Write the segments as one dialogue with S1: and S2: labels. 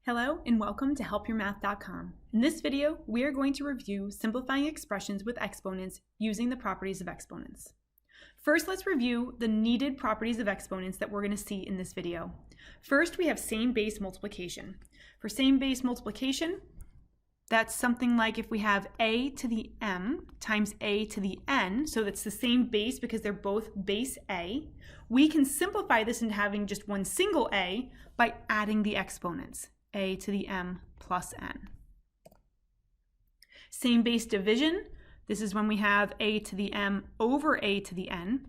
S1: Hello and welcome to helpyourmath.com. In this video, we are going to review simplifying expressions with exponents using the properties of exponents. First, let's review the needed properties of exponents that we're going to see in this video. First, we have same base multiplication. For same base multiplication, that's something like if we have a to the m times a to the n, so that's the same base because they're both base a, we can simplify this into having just one single a by adding the exponents, a to the m plus n. Same base division, this is when we have a to the m over a to the n.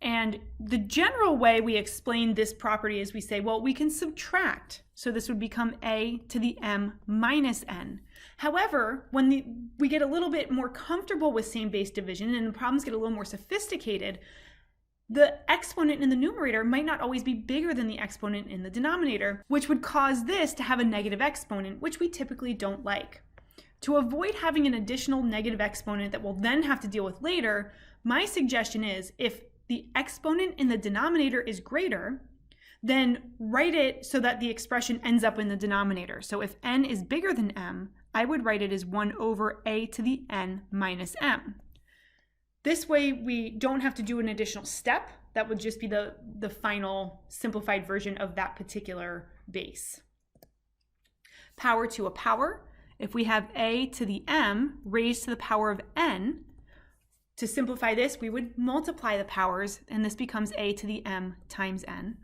S1: And the general way we explain this property is we say, well, we can subtract. So this would become a to the m minus n. However, when we get a little bit more comfortable with same base division and the problems get a little more sophisticated, the exponent in the numerator might not always be bigger than the exponent in the denominator, which would cause this to have a negative exponent, which we typically don't like. To avoid having an additional negative exponent that we'll then have to deal with later, my suggestion is if the exponent in the denominator is greater, then write it so that the expression ends up in the denominator. So if n is bigger than m, I would write it as 1 over a to the n minus m. This way we don't have to do an additional step. That would just be the final simplified version of that particular base. Power to a power. If we have a to the m raised to the power of n, to simplify this, we would multiply the powers, and this becomes a to the m times n.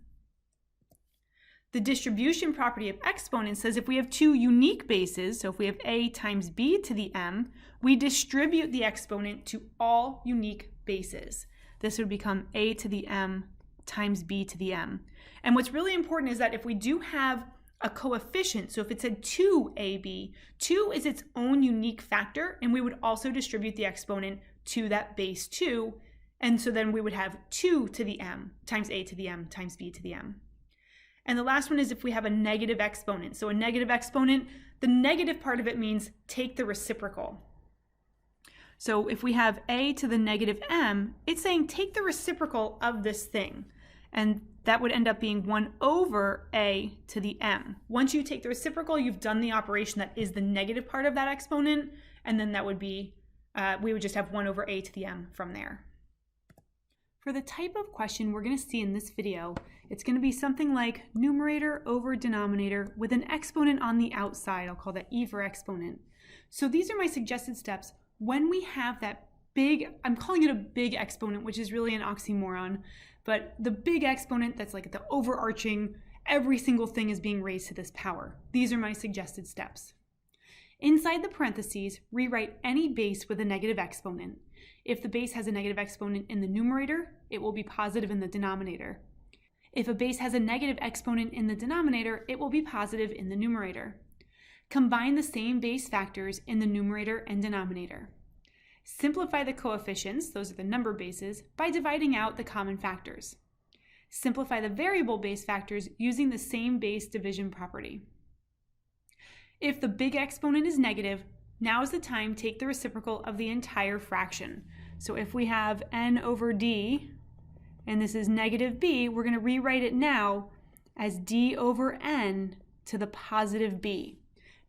S1: The distribution property of exponents says if we have two unique bases, so if we have a times b to the m, we distribute the exponent to all unique bases. This would become a to the m times b to the m. And what's really important is that if we do have a coefficient, so if it said 2ab, 2 is its own unique factor, and we would also distribute the exponent to that base 2, and so then we would have 2 to the m times a to the m times b to the m. And the last one is if we have a negative exponent. So a negative exponent, the negative part of it means take the reciprocal. So if we have a to the negative m, it's saying take the reciprocal of this thing. And that would end up being 1 over a to the m. Once you take the reciprocal, you've done the operation that is the negative part of that exponent, and then that would be, we would just have 1 over a to the m from there. For the type of question we're going to see in this video, it's going to be something like numerator over denominator with an exponent on the outside. I'll call that E for exponent. So these are my suggested steps when we have that big, I'm calling it a big exponent, which is really an oxymoron, but the big exponent that's like the overarching, every single thing is being raised to this power. These are my suggested steps. Inside the parentheses, rewrite any base with a negative exponent. If the base has a negative exponent in the numerator, it will be positive in the denominator. If a base has a negative exponent in the denominator, it will be positive in the numerator. Combine the same base factors in the numerator and denominator. Simplify the coefficients, those are the number bases, by dividing out the common factors. Simplify the variable base factors using the same base division property. If the big exponent is negative, now is the time to take the reciprocal of the entire fraction. So if we have n over d, and this is negative b, we're going to rewrite it now as d over n to the positive b.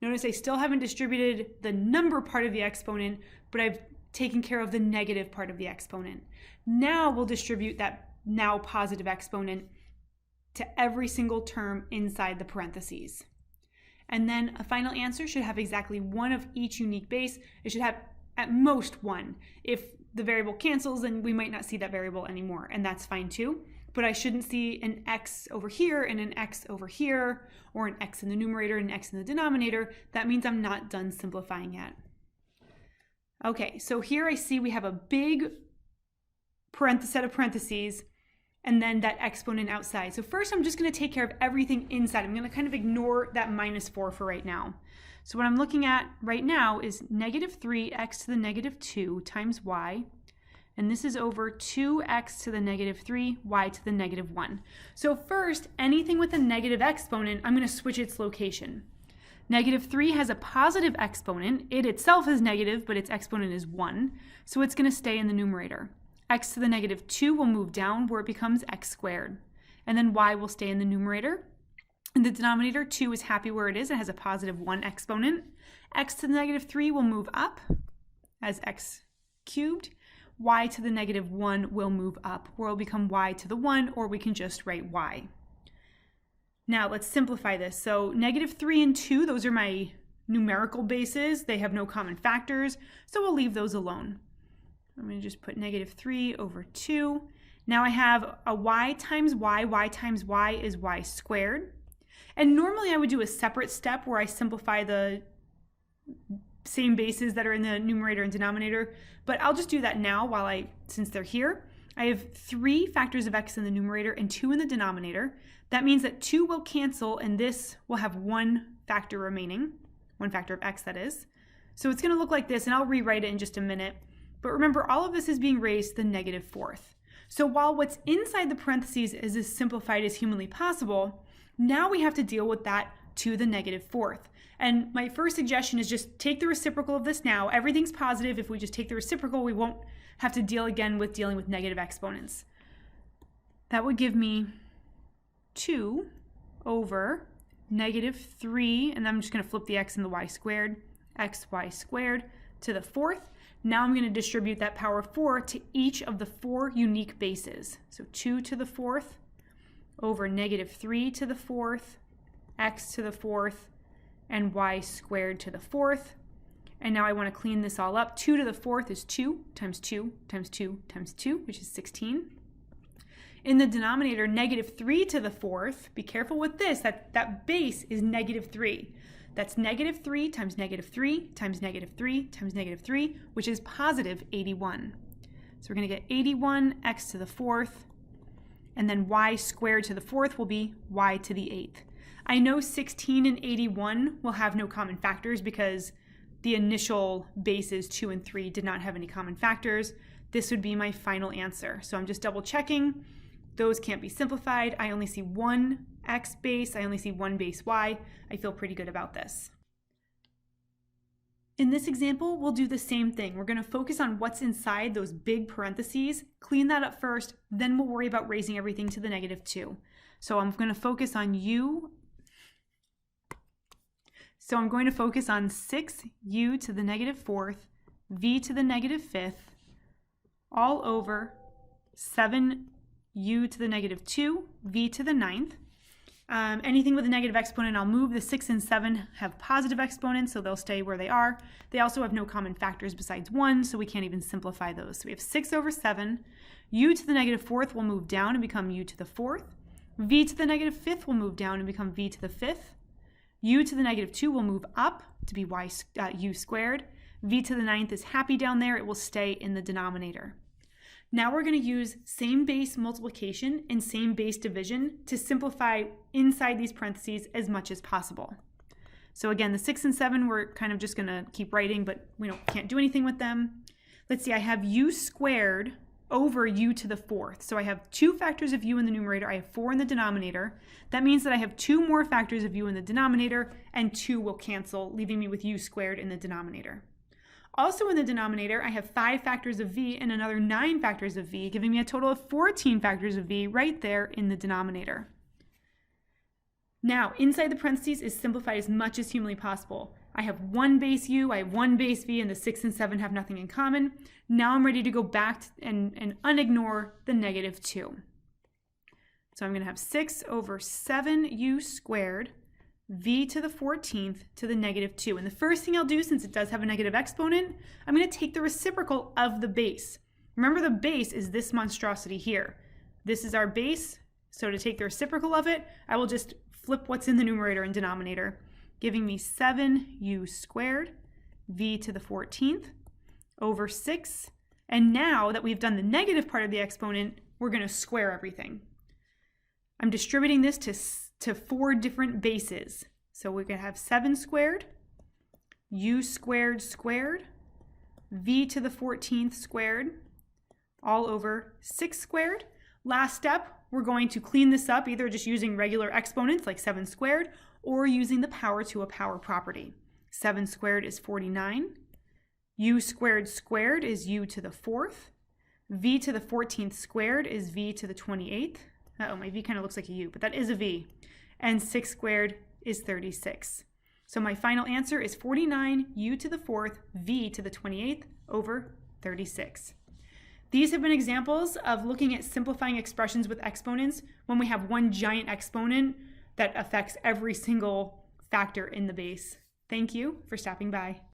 S1: Notice I still haven't distributed the number part of the exponent, but I've taken care of the negative part of the exponent. Now we'll distribute that now positive exponent to every single term inside the parentheses. And then a final answer should have exactly one of each unique base. It should have at most one. If the variable cancels, then we might not see that variable anymore, and that's fine too. But I shouldn't see an x over here and an x over here, or an x in the numerator and an x in the denominator. That means I'm not done simplifying yet. Okay, so here I see we have a big set of parentheses, and then that exponent outside. So first I'm just going to take care of everything inside. I'm going to kind of ignore that minus 4 for right now. So what I'm looking at right now is negative 3x to the negative 2 times y, and this is over 2x to the negative 3, y to the negative 1. So first, anything with a negative exponent, I'm going to switch its location. Negative 3 has a positive exponent. It itself is negative, but its exponent is 1, so it's going to stay in the numerator. X to the negative 2 will move down where it becomes x squared. And then y will stay in the numerator. In the denominator, 2 is happy where it is. It has a positive 1 exponent. X to the negative 3 will move up as x cubed. Y to the negative 1 will move up, where it will become y to the 1, or we can just write y. Now let's simplify this. So negative 3 and 2, those are my numerical bases. They have no common factors, so we'll leave those alone. I'm going to just put negative 3 over 2. Now I have a y times y is y squared. And normally I would do a separate step where I simplify the same bases that are in the numerator and denominator, but I'll just do that now since they're here. I have 3 factors of x in the numerator and 2 in the denominator. That means that 2 will cancel and this will have 1 factor remaining, 1 factor of x that is. So it's going to look like this, and I'll rewrite it in just a minute. But remember, all of this is being raised to the negative 4th. So while what's inside the parentheses is as simplified as humanly possible, now we have to deal with that to the negative 4th. And my first suggestion is just take the reciprocal of this now. Everything's positive. If we just take the reciprocal, we won't have to deal again with dealing with negative exponents. That would give me 2 over negative 3, and I'm just going to flip the x and the y squared, xy squared to the 4th. Now I'm going to distribute that power of 4 to each of the 4 unique bases. So 2 to the 4th over negative 3 to the 4th, x to the 4th, and y squared to the 4th. And now I want to clean this all up. 2 to the 4th is 2 times 2 times 2 times 2, which is 16. In the denominator, negative 3 to the 4th, be careful with this, that base is negative 3. That's negative 3 times negative 3 times negative 3 times negative 3, which is positive 81. So we're going to get 81 x to the 4th, and then y squared to the 4th will be y to the 8th. I know 16 and 81 will have no common factors because the initial bases 2 and 3 did not have any common factors. This would be my final answer. So I'm just double checking. Those can't be simplified. I only see 1 x base. I only see 1 base y. I feel pretty good about this. In this example, we'll do the same thing. We're going to focus on what's inside those big parentheses, clean that up first, then we'll worry about raising everything to the negative 2. So I'm going to focus on u. So I'm going to focus on 6u to the negative 4th, v to the negative 5th, all over 7u to the negative 2, v to the 9th. Anything with a negative exponent, I'll move. The 6 and 7 have positive exponents, so they'll stay where they are. They also have no common factors besides 1, so we can't even simplify those. So we have 6 over 7. U to the negative 4th will move down and become u to the 4th. V to the negative 5th will move down and become v to the 5th. U to the negative 2 will move up to be u squared. V to the 9th is happy down there. It will stay in the denominator. Now we're going to use same base multiplication and same base division to simplify inside these parentheses as much as possible. So again, the 6 and 7 we're kind of just going to keep writing, but we can't do anything with them. Let's see, I have u squared over u to the 4th. So I have 2 factors of u in the numerator. I have 4 in the denominator. That means that I have 2 more factors of u in the denominator, and 2 will cancel, leaving me with u squared in the denominator. Also in the denominator, I have 5 factors of v and another 9 factors of v, giving me a total of 14 factors of v right there in the denominator. Now, inside the parentheses is simplified as much as humanly possible. I have 1 base u, I have 1 base v, and the 6 and 7 have nothing in common. Now I'm ready to go back and unignore the negative 2. So I'm going to have 6 over 7u squared v to the 14th to the negative 2. And the first thing I'll do, since it does have a negative exponent, I'm going to take the reciprocal of the base. Remember, the base is this monstrosity here. This is our base, so to take the reciprocal of it, I will just flip what's in the numerator and denominator, giving me 7u squared v to the 14th over 6. And now that we've done the negative part of the exponent, we're going to square everything. I'm distributing this to 4 different bases. So we're going to have 7 squared, u squared squared, v to the 14th squared, all over 6 squared. Last step, we're going to clean this up either just using regular exponents like 7 squared or using the power to a power property. 7 squared is 49. U squared squared is u to the 4th. V to the 14th squared is v to the 28th. Uh-oh, my v kind of looks like a u, but that is a v. and 6 squared is 36. So my final answer is 49u to the 4th v to the 28th over 36. These have been examples of looking at simplifying expressions with exponents when we have one giant exponent that affects every single factor in the base. Thank you for stopping by.